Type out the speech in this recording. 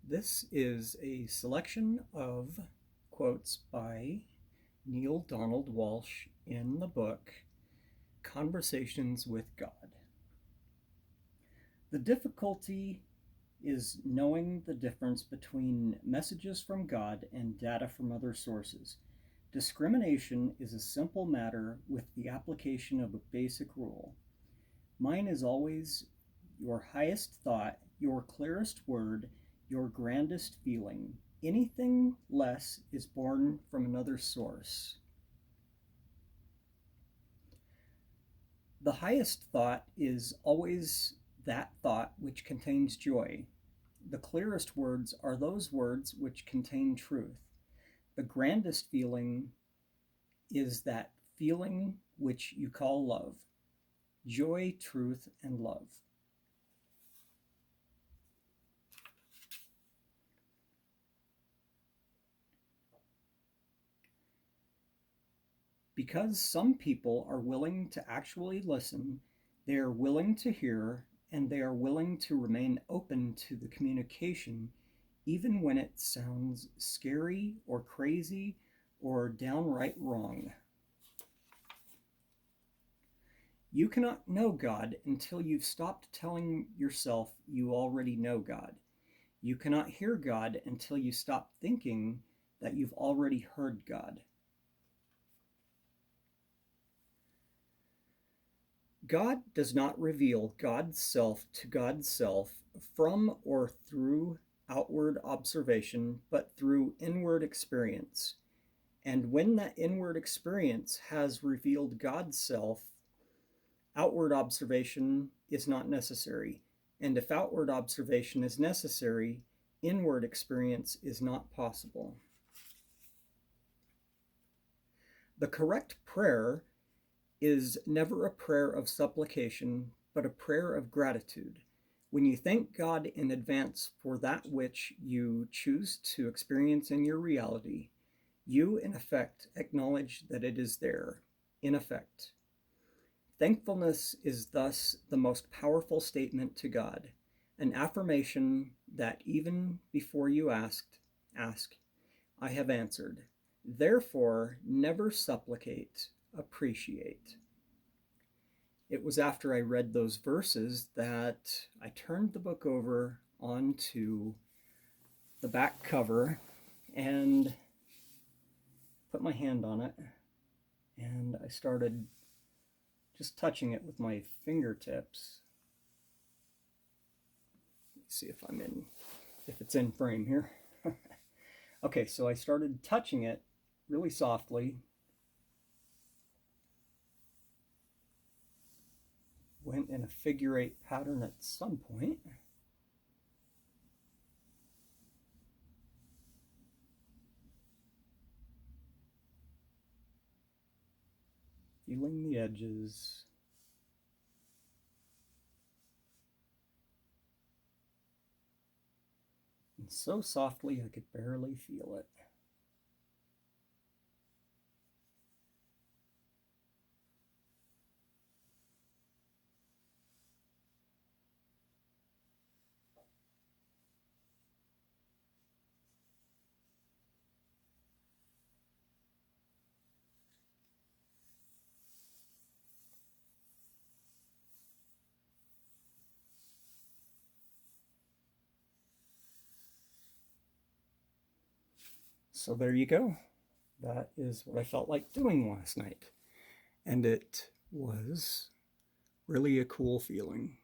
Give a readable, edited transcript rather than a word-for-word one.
This is a selection of quotes by Neale Donald Walsch in the book Conversations with God. The difficulty is knowing the difference between messages from God and data from other sources. Discrimination is a simple matter with the application of a basic rule. Mine is always your highest thought, your clearest word, your grandest feeling. Anything less is born from another source. The highest thought is always that thought which contains joy. The clearest words are those words which contain truth. The grandest feeling is that feeling which you call love. Joy, truth, and love. Because some people are willing to actually listen, they are willing to hear, and they are willing to remain open to the communication, even when it sounds scary or crazy or downright wrong. You cannot know God until you've stopped telling yourself you already know God. You cannot hear God until you stop thinking that you've already heard God. God does not reveal God's self to God's self from or through outward observation, but through inward experience. And when that inward experience has revealed God's self, outward observation is not necessary. And if outward observation is necessary, inward experience is not possible. The correct prayer is never a prayer of supplication, but a prayer of gratitude. When you thank God in advance for that which you choose to experience in your reality, you, in effect, acknowledge that it is there, in effect. Thankfulness is thus the most powerful statement to God, an affirmation that even before you ask, I have answered. Therefore, never supplicate, appreciate. It was after I read those verses that I turned the book over onto the back cover and put my hand on it, and I started just touching it with my fingertips. Let's see if it's in frame here. Okay, so I started touching it really softly. Went in a figure eight pattern at some point. Feeling the edges. And so softly I could barely feel it. So there you go. That is what I felt like doing last night. And it was really a cool feeling.